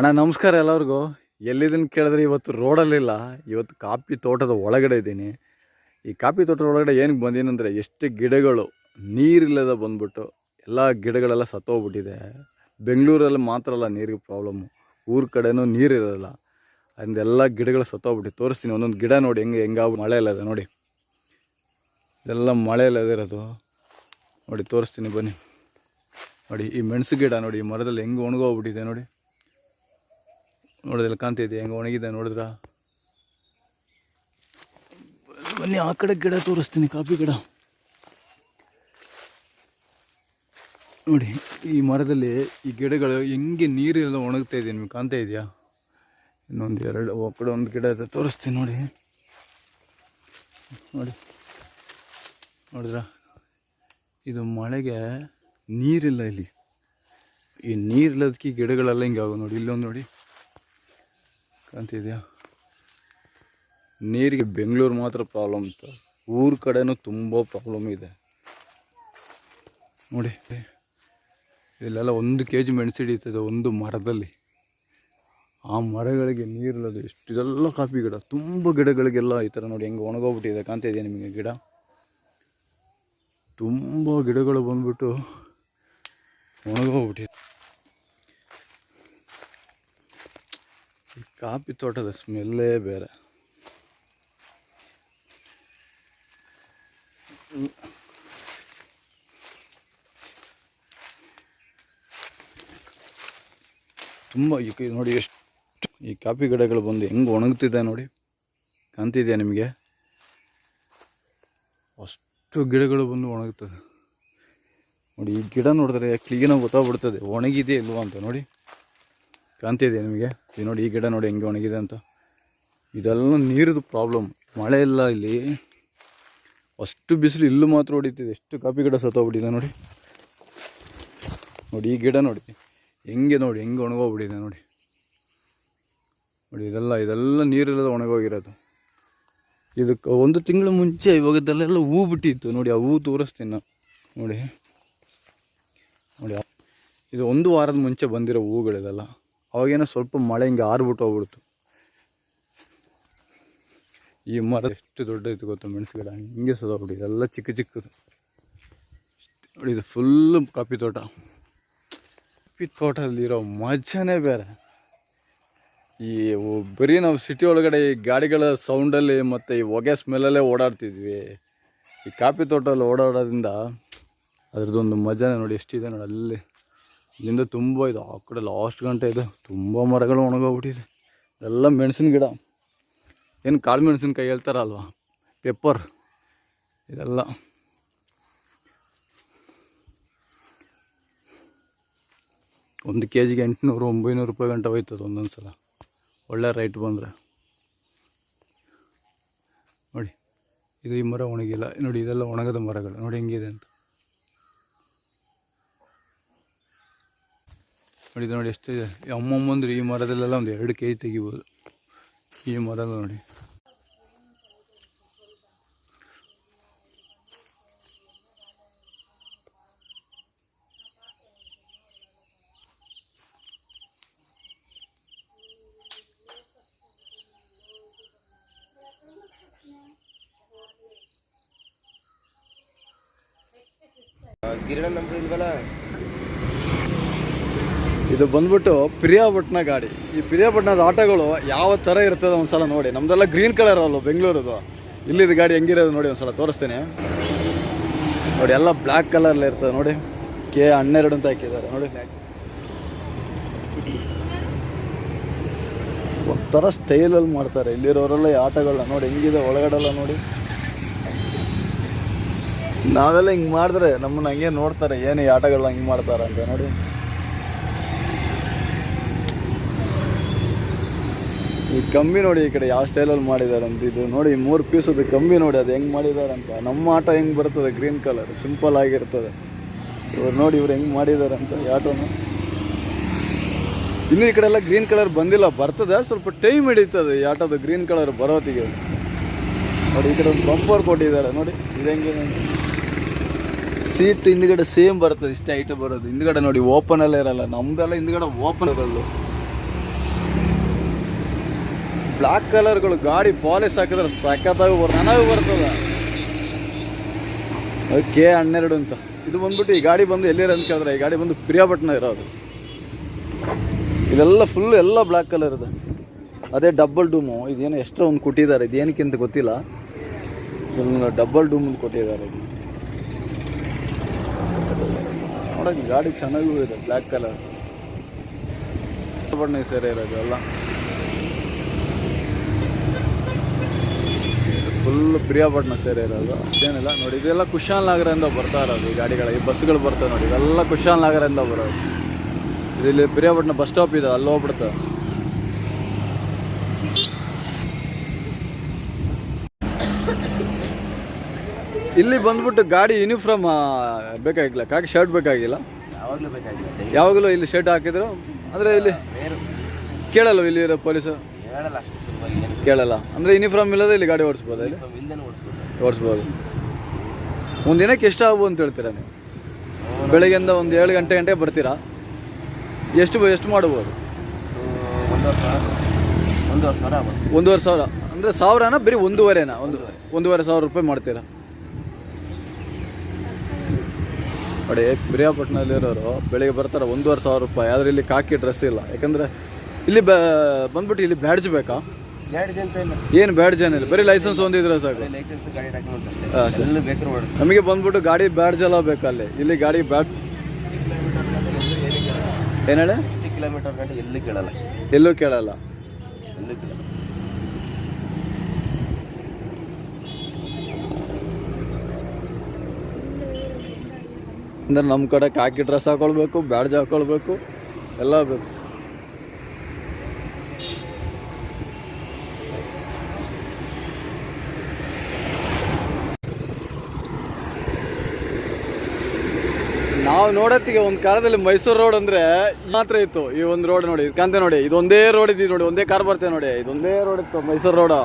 ಅಣ್ಣ ನಮಸ್ಕಾರ ಎಲ್ಲರಿಗೂ. ಎಲ್ಲಿದ್ದೀನಿ ಕೇಳಿದ್ರೆ ಇವತ್ತು ರೋಡಲ್ಲಿಲ್ಲ, ಇವತ್ತು ಕಾಫಿ ತೋಟದ ಒಳಗಡೆ ಇದ್ದೀನಿ. ಈ ಕಾಫಿ ತೋಟದ ಒಳಗಡೆ ಏನಕ್ಕೆ ಬಂದೀನಂದರೆ, ಎಷ್ಟು ಗಿಡಗಳು ನೀರಿಲ್ಲದ ಬಂದ್ಬಿಟ್ಟು ಎಲ್ಲ ಗಿಡಗಳೆಲ್ಲ ಸತ್ತೋಗ್ಬಿಟ್ಟಿದೆ. ಬೆಂಗಳೂರಲ್ಲಿ ಮಾತ್ರ ಅಲ್ಲ ನೀರಿಗೆ ಪ್ರಾಬ್ಲಮ್ಮು, ಊರ ಕಡೆನೂ ನೀರಿರೋಲ್ಲ. ಅದೆಲ್ಲ ಗಿಡಗಳು ಸತ್ತೋಗ್ಬಿಟ್ಟು ತೋರಿಸ್ತೀನಿ. ಒಂದೊಂದು ಗಿಡ ನೋಡಿ ಹೆಂಗಾಗ ಮಳೆ ಇಲ್ಲ ಇದೆ ನೋಡಿ, ಇದೆಲ್ಲ ಮಳೆ ಇಲ್ಲ ಇರೋದು ನೋಡಿ, ತೋರಿಸ್ತೀನಿ ಬನ್ನಿ. ನೋಡಿ ಈ ಮೆಣಸು ಗಿಡ ನೋಡಿ, ಈ ಮರದಲ್ಲಿ ಹೆಂಗೆ ಒಣಗೋಗ್ಬಿಟ್ಟಿದೆ ನೋಡಿ, ನೋಡಿದ್ರೆ ಕಾಣ್ತಿದೆ ಹೆಂಗೆ ಒಣಗಿದೆ ನೋಡಿದ್ರ. ಬನ್ನಿ ಆ ಕಡೆ ಗಿಡ ತೋರಿಸ್ತೀನಿ, ಕಾಫಿ ಗಿಡ ನೋಡಿ. ಈ ಮರದಲ್ಲಿ ಈ ಗಿಡಗಳು ಹೆಂಗೆ ನೀರೆಲ್ಲ ಒಣಗ್ತಾ ಇದೆ, ನಿಮ್ಗೆ ಕಾಣ್ತಾ ಇದೆಯಾ? ಇನ್ನೊಂದು ಎರಡು ಕಡೆ ಒಂದು ಗಿಡ ಇದೆ, ತೋರಿಸ್ತೀನಿ ನೋಡಿ. ನೋಡಿ ನೋಡಿದ್ರ, ಇದು ಮಳೆಗೆ ನೀರಿಲ್ಲ ಇಲ್ಲಿ. ಈ ನೀರಿಲ್ಲದಕ್ಕೆ ಈ ಗಿಡಗಳೆಲ್ಲ ಹಿಂಗೆ ಆಗೋ ನೋಡಿ. ಇಲ್ಲೊಂದು ನೋಡಿ ಕಾಣ್ತಿದೆಯಾ? ನೀರಿಗೆ ಬೆಂಗಳೂರು ಮಾತ್ರ ಪ್ರಾಬ್ಲಮ್ ಇತ್ತು, ಊರ ಕಡೆನೂ ತುಂಬ ಪ್ರಾಬ್ಲಮ್ ಇದೆ ನೋಡಿ. ಇಲ್ಲೆಲ್ಲ 1 kg ಮೆಣಸು ಹಿಡಿತದೆ ಒಂದು ಮರದಲ್ಲಿ. ಆ ಮರಗಳಿಗೆ ನೀರಿಲ್ಲದು ಎಷ್ಟು. ಇದೆಲ್ಲ ಕಾಫಿ ಗಿಡ, ತುಂಬ ಗಿಡಗಳಿಗೆಲ್ಲ ಈ ಥರ ನೋಡಿ ಹೆಂಗೆ ಒಣಗೋಗ್ಬಿಟ್ಟಿದೆ. ಕಾಣ್ತಿದೆಯಾ ನಿಮಗೆ ಗಿಡ? ತುಂಬ ಗಿಡಗಳು ಬಂದ್ಬಿಟ್ಟು ಒಣಗೋಗ್ಬಿಟ್ಟಿದೆ. ಈ ಕಾಫಿ ತೋಟದ ಸ್ಮೆಲ್ಲೇ ಬೇರೆ. ತುಂಬ ನೋಡಿ, ಎಷ್ಟು ಈ ಕಾಫಿ ಗಿಡಗಳು ಬಂದು ಹೆಂಗೆ ಒಣಗ್ತಿದೆ ನೋಡಿ, ಕಾಣ್ತಿದೆಯಾ ನಿಮಗೆ? ಅಷ್ಟು ಗಿಡಗಳು ಬಂದು ಒಣಗ್ತದೆ ನೋಡಿ. ಈ ಗಿಡ ನೋಡಿದ್ರೆ ಕ್ಲೀನಾಗಿ ಗೊತ್ತಾಗ್ಬಿಡ್ತದೆ ಒಣಗಿದೆ ಇಲ್ವಾ ಅಂತ ನೋಡಿ. ಕಾಣ್ತಿದೆಯಾ ನಿಮಗೆ? ಇದು ನೋಡಿ, ಈ ಗಿಡ ನೋಡಿ ಹೆಂಗೆ ಒಣಗಿದೆ ಅಂತ. ಇದೆಲ್ಲ ನೀರಿದು ಪ್ರಾಬ್ಲಮ್, ಮಳೆ ಇಲ್ಲ ಇಲ್ಲಿ. ಅಷ್ಟು ಬಿಸಿಲು ಇಲ್ಲೂ ಮಾತ್ರ ಹೊಡಿತಿದೆ. ಎಷ್ಟು ಕಾಫಿ ಗಿಡ ಸತ್ತೋಗ್ಬಿಟ್ಟಿದೆ ನೋಡಿ. ನೋಡಿ ಈ ಗಿಡ ನೋಡಿ ಹೆಂಗೆ ನೋಡಿ ಹೆಂಗೆ ಒಣಗೋಗ್ಬಿಟ್ಟಿದೆ ನೋಡಿ. ನೋಡಿ ಇದೆಲ್ಲ ನೀರಿಲ್ಲದ ಒಣಗೋಗಿರೋದು. ಇದಕ್ಕೆ 1 ತಿಂಗಳು ಮುಂಚೆ ಇವಾಗದಲ್ಲೆಲ್ಲ ಹೂ ಬಿಟ್ಟಿತ್ತು ನೋಡಿ. ಆ ಹೂ ತೋರಿಸ್ತೀನಿ ನಾನು ನೋಡಿ. ನೋಡಿ ಇದು 1 ವಾರದ ಮುಂಚೆ ಬಂದಿರೋ ಹೂಗಳಿದೆಲ್ಲ. ಅವಾಗೇನೋ ಸ್ವಲ್ಪ ಮಳೆ ಹಿಂಗೆ ಆರ್ಬಿಟ್ಟು ಹೋಗ್ಬಿಡ್ತು. ಈ ಮರ ಎಷ್ಟು ದೊಡ್ಡ ಇತ್ತು ಗೊತ್ತು, ಮೆಣಸು ಗಿಡ ಹಿಂಗೆ ಸದೋಗ್ಬಿಟ್ಟು ಇದೆಲ್ಲ ಚಿಕ್ಕ ಚಿಕ್ಕದು ನೋಡಿ. ಇದು ಫುಲ್ಲು ಕಾಫಿ ತೋಟ. ಕಾಫಿ ತೋಟದಲ್ಲಿರೋ ಮಜಾನೇ ಬೇರೆ. ಈ ಬರೀ ನಾವು ಸಿಟಿ ಒಳಗಡೆ ಈ ಗಾಡಿಗಳ ಸೌಂಡಲ್ಲಿ ಮತ್ತು ಈ ಹೊಗೆ ಸ್ಮೆಲ್ಲಲ್ಲೇ ಓಡಾಡ್ತಿದ್ವಿ. ಈ ಕಾಫಿ ತೋಟದಲ್ಲಿ ಓಡಾಡೋದ್ರಿಂದ ಅದ್ರದ್ದೊಂದು ಮಜಾನೇ ನೋಡಿ ಎಷ್ಟಿದೆ ನೋಡಿ. ಅಲ್ಲಿ ಇಲ್ಲಿಂದ ತುಂಬ ಇದು, ಆ ಕಡೆ ಲಾಸ್ಟ್ ಗಂಟೆ ಇದೆ, ತುಂಬ ಮರಗಳು ಒಣಗೋಗ್ಬಿಟ್ಟಿದೆ. ಎಲ್ಲ ಮೆಣಸಿನ ಗಿಡ, ಏನು ಕಾಳು ಮೆಣಸಿನ್ಕಾಯಿ ಹೇಳ್ತಾರಲ್ವ, ಪೆಪ್ಪರ್. ಇದೆಲ್ಲ ಒಂದು kgಗೆ 800-900 ರೂಪಾಯಿ ಗಂಟೆ ಹೋಯ್ತದೆ ಒಂದೊಂದು ಸಲ, ಒಳ್ಳೆ ರೈಟ್ ಬಂದರೆ ನೋಡಿ. ಇದು ಈ ಮರ ಒಣಗಿಲ್ಲ ನೋಡಿ, ಇದೆಲ್ಲ ಒಣಗದ ಮರಗಳು ನೋಡಿ ಹೆಂಗಿದೆ ಅಂತ ನೋಡಿ. ಇದು ನೋಡಿ ಎಷ್ಟಿದೆ. ಅಮ್ಮಮ್ಮಂದ್ರೆ ಈ ಮರದಲ್ಲೆಲ್ಲ ಒಂದು 2 kg ತೆಗಿಬೋದು. ಈ ಮರ ನೋಡಿ. ಇದು ಬಂದ್ಬಿಟ್ಟು ಪ್ರಿಯಾಪಟ್ಟಣ ಗಾಡಿ. ಈ ಪ್ರಿಯಾಪಟ್ಟಣದ ಆಟೋಗಳು ಯಾವ ಥರ ಇರ್ತದೆ ಒಂದ್ಸಲ ನೋಡಿ. ನಮ್ದೆಲ್ಲ ಗ್ರೀನ್ ಕಲರ್ ಅಲ್ವ ಬೆಂಗಳೂರದು, ಇಲ್ಲಿದ್ದು ಗಾಡಿ ಹೆಂಗಿರೋದು ನೋಡಿ ಒಂದ್ಸಲ ತೋರಿಸ್ತೇನೆ ನೋಡಿ. ಎಲ್ಲ ಬ್ಲ್ಯಾಕ್ ಕಲರ್ಲಿ ಇರ್ತದೆ ನೋಡಿ. K12 ಅಂತ ಹಾಕಿದ್ದಾರೆ ನೋಡಿ. ಒಂಥರ ಸ್ಟೈಲಲ್ಲಿ ಮಾಡ್ತಾರೆ ಇಲ್ಲಿರೋರೆಲ್ಲ ಈ ಆಟಗಳನ್ನ ನೋಡಿ. ಹೆಂಗಿದೆ ಒಳಗಡೆಲ್ಲ ನೋಡಿ. ನಾವೆಲ್ಲ ಹಿಂಗೆ ಮಾಡಿದ್ರೆ ನಮ್ಮನ್ನ ಹಂಗೆ ನೋಡ್ತಾರೆ, ಏನು ಈ ಆಟಗಳನ್ನ ಹಿಂಗೆ ಮಾಡ್ತಾರೆ ಅಂತ ನೋಡಿ. ಈ ಕಂಬಿ ನೋಡಿ ಈ ಕಡೆ ಯಾವ ಸ್ಟೈಲಲ್ಲಿ ಮಾಡಿದ್ದಾರೆ ಅಂತ. ಇದು ನೋಡಿ 3 ಪೀಸದು ಕಂಬಿ ನೋಡಿ, ಅದು ಹೆಂಗೆ ಮಾಡಿದ್ದಾರೆ ಅಂತ. ನಮ್ಮ ಆಟ ಹೆಂಗೆ ಬರ್ತದೆ ಗ್ರೀನ್ ಕಲರ್ ಸಿಂಪಲ್ ಆಗಿರ್ತದೆ. ಇವ್ರು ನೋಡಿ ಇವ್ರು ಹೆಂಗೆ ಮಾಡಿದ್ದಾರೆ ಅಂತ ಈ ಆಟೋನ. ಇನ್ನೂ ಈ ಕಡೆ ಎಲ್ಲ ಗ್ರೀನ್ ಕಲರ್ ಬಂದಿಲ್ಲ, ಬರ್ತದೆ, ಸ್ವಲ್ಪ ಟೈಮ್ ಹಿಡಿತದೆ ಈ ಆಟೋದು ಗ್ರೀನ್ ಕಲರ್ ಬರೋತ್ತಿಗೆ ನೋಡಿ. ಈ ಕಡೆ ಒಂದು ಬಂಪರ್ ಕೊಟ್ಟಿದ್ದಾರೆ ನೋಡಿ, ಇದು ಹೆಂಗಿದೆ ಅಂತ. ಸೀಟ್ ಹಿಂದ್ಗಡೆ ಸೇಮ್ ಬರ್ತದೆ, ಇಷ್ಟೇ ಐಟ ಬರೋದು. ಹಿಂದ್ಗಡೆ ನೋಡಿ ಓಪನ್ ಅಲ್ಲೇ ಇರಲ್ಲ, ನಮ್ದೆಲ್ಲ ಹಿಂದ್ಗಡೆ ಓಪನ್ ಇರಲ್ಲ. ಬ್ಲ್ಯಾಕ್ ಕಲರ್ಗಳು ಗಾಡಿ ಪಾಲಿಶ್ ಹಾಕಿದ್ರೆ ಸಖತ್ತಾಗಿ ನನಗೂ ಬರ್ತದೆ. K12 ಅಂತ ಇದು ಬಂದ್ಬಿಟ್ಟು ಈ ಗಾಡಿ ಬಂದು ಎಲ್ಲಿರ ಅಂತ ಕೇಳಿದ್ರೆ ಈ ಗಾಡಿ ಬಂದು ಪ್ರಿಯಾಪಟ್ಟಣ ಇರೋದು. ಇದೆಲ್ಲ ಫುಲ್ ಎಲ್ಲ ಬ್ಲ್ಯಾಕ್ ಕಲರ್ ಇದೆ. ಅದೇ ಡಬಲ್ ಡೂಮು ಇದೇನೋ ಎಕ್ಸ್ಟ್ರಾ ಒಂದು ಕೊಟ್ಟಿದ್ದಾರೆ, ಇದೇನಕ್ಕೆ ಅಂತ ಗೊತ್ತಿಲ್ಲ. ಡಬಲ್ ಡೂಮ್ ಒಂದು ಕೊಟ್ಟಿದ್ದಾರೆ. ನೋಡೋಕೆ ಗಾಡಿ ಚೆನ್ನಾಗೂ ಇದೆ, ಬ್ಲ್ಯಾಕ್ ಕಲರ್ ಬಣ್ಣ ಸೇರೆ ಇರೋದು ಎಲ್ಲ ಫುಲ್ ಪ್ರಿಯಾಪಟ್ಟಣ ಸೇರೆ ಇರೋದು. ಅಷ್ಟೇನಿಲ್ಲ ನೋಡಿ, ಇದೆಲ್ಲ ಕುಶಾಲ್ ನಗರದಿಂದ ಬರ್ತಾ ಇರೋದು ಈ ಗಾಡಿಗಳ, ಈ ಬಸ್ಗಳು ಬರ್ತವೆ ನೋಡಿ, ಇದೆಲ್ಲ ಕುಶಾಲ್ ನಗರದಿಂದ ಬರೋದು. ಇಲ್ಲಿ ಪ್ರಿಯಾಪಟ್ಟಣ ಬಸ್ ಸ್ಟಾಪ್ ಇದೆ, ಅಲ್ಲಿ ಹೋಗ್ಬಿಡ್ತವೆ. ಇಲ್ಲಿ ಬಂದ್ಬಿಟ್ಟು ಗಾಡಿ ಯೂನಿಫಾರ್ಮ್ ಬೇಕಾಗಿಲ್ಲ, ಕಾಕಿ ಶರ್ಟ್ ಬೇಕಾಗಿಲ್ಲ, ಯಾವಾಗಲೂ ಇಲ್ಲಿ ಶರ್ಟ್ ಹಾಕಿದ್ರು ಅಂದರೆ ಇಲ್ಲಿ ಕೇಳಲ್ಲ, ಇಲ್ಲಿ ಇರೋ ಪೊಲೀಸು ಕೇಳಲ್ಲ ಅಂದರೆ ಯೂನಿಫಾರ್ಮ್ ಇಲ್ಲದೆ ಇಲ್ಲಿ ಗಾಡಿ ಓಡಿಸ್ಬೋದು, ಇಲ್ಲಿ ಓಡಿಸ್ಬೋದು. ಒಂದು ದಿನಕ್ಕೆ ಎಷ್ಟು ಆಗ್ಬೋದು ಅಂತ ಹೇಳ್ತೀರಾ ನೀವು? ಬೆಳಗ್ಗೆಯಿಂದ ಒಂದು 7 ಗಂಟೆ ಬರ್ತೀರಾ, ಎಷ್ಟು ಮಾಡ್ಬೋದು? 1,500 ಅಂದರೆ ಸಾವಿರನ ಬರೀ 1,500 ರೂಪಾಯಿ ಮಾಡ್ತೀರಾ ನೋಡಿ. ಪ್ರಿಯಾಪಟ್ಟಣದಲ್ಲಿರೋರು ಬೆಳಿಗ್ಗೆ ಬರ್ತಾರೆ 1,500 ರೂಪಾಯಿ, ಆದರೆ ಇಲ್ಲಿ ಕಾಕಿ ಡ್ರೆಸ್ ಇಲ್ಲ. ಯಾಕಂದರೆ ಇಲ್ಲಿ ಬಂದ್ಬಿಟ್ಟು ಇಲ್ಲಿ ಬ್ಯಾಡ್ಜ್ ಬೇಕಾ? ಏನು ಬ್ಯಾಡ್ಜ್ ಏನಿಲ್ಲ, ಬರೀ ಲೈಸೆನ್ಸ್ ಒಂದಿದ್ರೆ ಸಾಕು. ನಮಗೆ ಬಂದ್ಬಿಟ್ಟು ಗಾಡಿ ಬ್ಯಾಡ್ಜ್ ಎಲ್ಲ ಬೇಕಲ್ಲಿ. ಇಲ್ಲಿ ಗಾಡಿ ಬ್ಯಾಡ್ಜ್ ಏನು ಹೇಳಿ, 60 ಕಿಲೋಮೀಟರ್ ಗಂಟೆ ಎಲ್ಲೂ ಕೇಳಲ್ಲ. ಅಂದರೆ ನಮ್ಮ ಕಡೆ ಕಾಕಿ ಡ್ರೆಸ್ ಹಾಕೊಳ್ಬೇಕು, ಬ್ಯಾಡ್ಜ್ ಹಾಕೊಳ್ಬೇಕು, ಎಲ್ಲ ಬೇಕು. ನಾವು ನೋಡತ್ತಿಗೆ ಒಂದು ಕಾಲದಲ್ಲಿ ಮೈಸೂರು ರೋಡ್ ಅಂದರೆ ಮಾತ್ರ ಇತ್ತು. ಈ ಒಂದು ರೋಡ್ ನೋಡಿ, ಕಾಂತೆ ನೋಡಿ, ಇದೊಂದೇ ರೋಡ್ ಇದ್ದೀವಿ ನೋಡಿ, ಒಂದೇ ಕಾರ್ ಬರ್ತೇವೆ ನೋಡಿ, ಇದೊಂದೇ ರೋಡ್ ಇತ್ತು ಮೈಸೂರು ರೋಡು.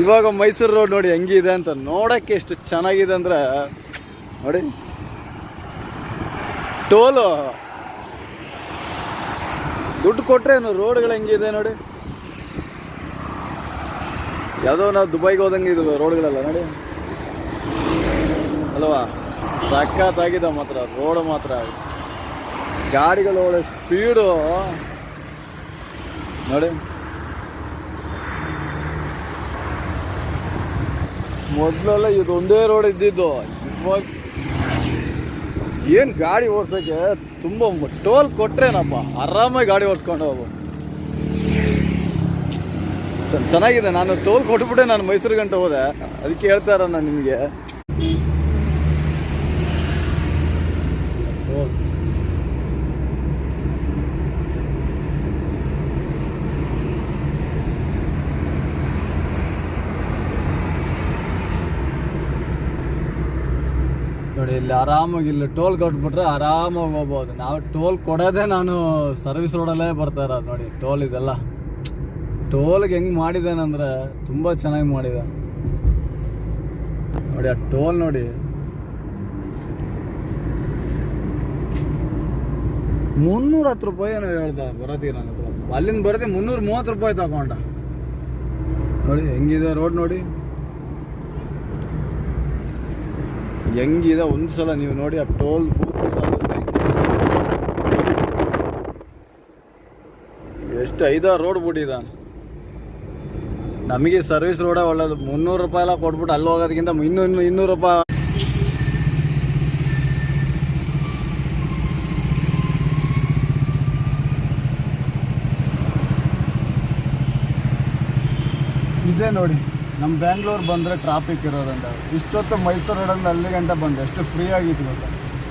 ಇವಾಗ ಮೈಸೂರು ರೋಡ್ ನೋಡಿ ಹೆಂಗಿದೆ ಅಂತ, ನೋಡೋಕ್ಕೆ ಎಷ್ಟು ಚೆನ್ನಾಗಿದೆ ಅಂದರೆ ನೋಡಿ. ಟೋಲು ದುಡ್ಡು ಕೊಟ್ಟರೆ ರೋಡ್ಗಳು ಹೆಂಗಿದೆ ನೋಡಿ. ಯಾವುದೋ ನಾವು ದುಬೈಗೆ ಹೋದಂಗೆ ಇದು ರೋಡ್ಗಳೆಲ್ಲ ನೋಡಿ ಅಲ್ವಾ. ಸಖತ್ತಾಗಿದೆ ಮಾತ್ರ ರೋಡ್ ಮಾತ್ರ, ಗಾಡಿಗಳು ಒಳ್ಳೆ ಸ್ಪೀಡು ನೋಡಿ. ಮೊದಲೆಲ್ಲ ಇದೊಂದೇ ರೋಡ್ ಇದ್ದಿದ್ದು, ಇವಾಗ ಏನು ಗಾಡಿ ಓಡಿಸೋಕ್ಕೆ ತುಂಬ ಟೋಲ್ ಕೊಟ್ರೇನಪ್ಪ ಆರಾಮಾಗಿ ಗಾಡಿ ಓಡಿಸ್ಕೊಂಡು ಹೋಗು. ಚೆನ್ನಾಗಿದೆ. ನಾನು ಟೋಲ್ ಕೊಟ್ಬಿಟ್ಟೆ ನಾನು ಮೈಸೂರು ಗಂಟೆ ಹೋದೆ, ಅದಕ್ಕೆ ಹೇಳ್ತಾರ ನಾನು ನಿಮಗೆ. ನೋಡಿ ಇಲ್ಲಿ ಆರಾಮಾಗಿ ಇಲ್ಲಿ ಟೋಲ್ ಕೊಟ್ಬಿಟ್ರೆ ಆರಾಮಾಗಿ ಹೋಗ್ಬೋದು. ನಾವು ಟೋಲ್ ಕೊಡೋದೇ ನಾನು ಸರ್ವಿಸ್ ರೋಡಲ್ಲೇ ಬರ್ತಾ ಇರೋದು ನೋಡಿ. ಟೋಲ್ ಇದೆಲ್ಲ ಟೋಲ್ಗೆ ಹೆಂಗೆ ಮಾಡಿದ್ದೇನೆಂದರೆ ತುಂಬ ಚೆನ್ನಾಗಿ ಮಾಡಿದೆ ನೋಡಿ. ಆ ಟೋಲ್ ನೋಡಿ, 310 ರೂಪಾಯಿ ಏನೋ ಹೇಳ್ದ ಬರೋದೀಗ ನನ್ನ ಹತ್ರ. ಅಲ್ಲಿಂದ ಬರೋದೇ 330 ರೂಪಾಯಿ ತಗೊಂಡ ನೋಡಿ. ಹೆಂಗಿದೆ ರೋಡ್ ನೋಡಿ, ಹೆಂಗಿದೆ ಒಂದು ಸಲ ನೀವು ನೋಡಿ. ಆ ಟೋಲ್ ಎಷ್ಟು 5-6 ರೋಡ್ ಬಿಟ್ಟಿದ್ದಾನೆ. ನಮಗೆ ಸರ್ವಿಸ್ ರೋಡೇ ಒಳ್ಳೇದು. 300 ರೂಪಾಯಿ ಎಲ್ಲ ಕೊಟ್ಬಿಟ್ಟು ಅಲ್ಲಿ ಹೋಗೋದಕ್ಕಿಂತ 200 ರೂಪಾಯಿ. ಇದೇ ನೋಡಿ ನಮ್ಮ ಬ್ಯಾಂಗ್ಳೂರು ಬಂದರೆ ಟ್ರಾಫಿಕ್ ಇರೋದ್ರಿಂದ ಇಷ್ಟೊತ್ತು ಮೈಸೂರು ರೋಡಲ್ಲಿ ಅಲ್ಲಿ ಗಂಟೆ ಬಂದೆ, ಎಷ್ಟು ಫ್ರೀ ಆಗಿತ್ತು ಗೊತ್ತಾ.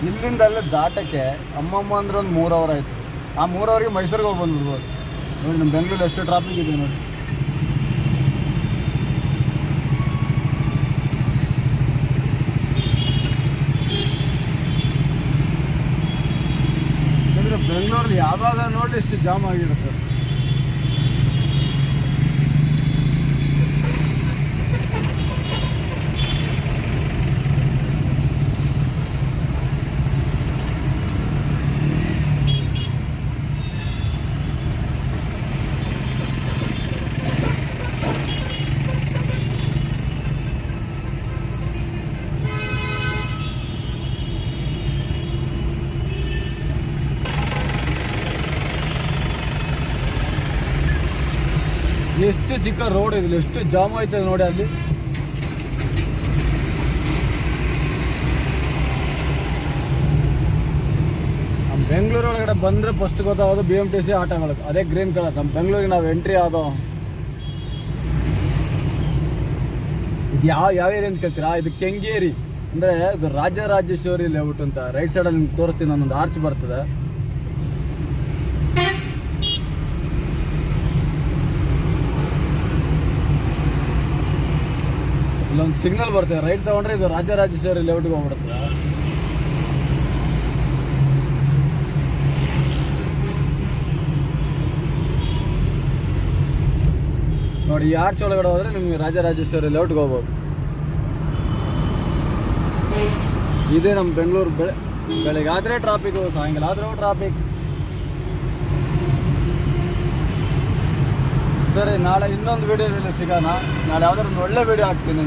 ಇಲ್ಲಿಂದ ಅಲ್ಲೇ ದಾಟಕ್ಕೆ ಅಮ್ಮಮ್ಮ ಅಂದ್ರೆ ಒಂದು 3 ಅವರ್ ಆಯಿತು. ಆ 3 ಅವರಿಗೆ ಮೈಸೂರಿಗೆ ಹೋಗಿ ಬಂದ್ಬಿಡ್ಬೋದು ನೋಡಿ. ನಮ್ಮ ಬೆಂಗಳೂರಲ್ಲಿ ಎಷ್ಟು ಟ್ರಾಫಿಕ್ ಇದೆ ನೋಡಿ. ಯಾಕಂದರೆ ಬೆಂಗಳೂರಲ್ಲಿ ಯಾವಾಗ ನೋಡಿ ಎಷ್ಟು ಜಾಮ್ ಆಗಿರುತ್ತೆ. ಚಿಕ್ಕ ರೋಡ್ ಇದಿಲ್ಲ, ಎಷ್ಟು ಜಾಮ್ ಆಯ್ತದೆ ನೋಡಿ ಅಲ್ಲಿ. ನಮ್ಮ ಬೆಂಗಳೂರು ಒಳಗಡೆ ಬಂದರೆ ಫಸ್ಟ್ ಗೊತ್ತಾಗೋದು BMTC ಆಟೋಗಳು, ಅದೇ ಗ್ರೀನ್ ಕಲರ್. ನಮ್ಮ ಬೆಂಗಳೂರಿಗೆ ನಾವು ಎಂಟ್ರಿ ಆದೋ ಇದು ಯಾವ ಏರಿಯಾ ಅಂತ ಕೇಳ್ತೀರಾ? ಇದು ಕೆಂಗೇರಿ ಅಂದರೆ ಇದು ರಾಜರಾಜೇಶ್ವರಿ ಲೇಔಟ್ ಅಂತ. ರೈಟ್ ಸೈಡಲ್ಲಿ ನಿಮ್ಗೆ ತೋರಿಸ್ತೀನಿ, ನಾನೊಂದು ಆರ್ಚ್ ಬರ್ತದೆ. ಇಲ್ಲೊಂದು ಸಿಗ್ನಲ್ ಬರ್ತದೆ, ರೈಟ್ ತಗೊಂಡ್ರೆ ಇದು ರಾಜರಾಜೇಶ್ವರಿ ಲೇಔಟ್ಗೆ ಹೋಗ್ಬಿಡುತ್ತೆ. ನೋಡಿ, ಈ ಆರ್ಚ್ ಒಳಗಡೆ ಹೋದರೆ ನಿಮಗೆ ರಾಜರಾಜೇಶ್ವರಿ ಲೇಔಟ್ಗೆ ಹೋಗ್ಬೋದು. ಇದೇ ನಮ್ಮ ಬೆಂಗಳೂರು. ಬೆಳಗ್ಗೆ ಆದರೆ ಟ್ರಾಫಿಕ್ಕು, ಸಾಯಂಕಾಲ ಆದರೂ ಟ್ರಾಫಿಕ್. ಸರಿ, ನಾಳೆ ಇನ್ನೊಂದು ವೀಡಿಯೋದಲ್ಲಿ ಸಿಗೋಣ. ನಾಳೆ ಯಾವ್ದಾದ್ರು ಒಂದು ಒಳ್ಳೆ ವೀಡಿಯೋ ಹಾಕ್ತೀನಿ.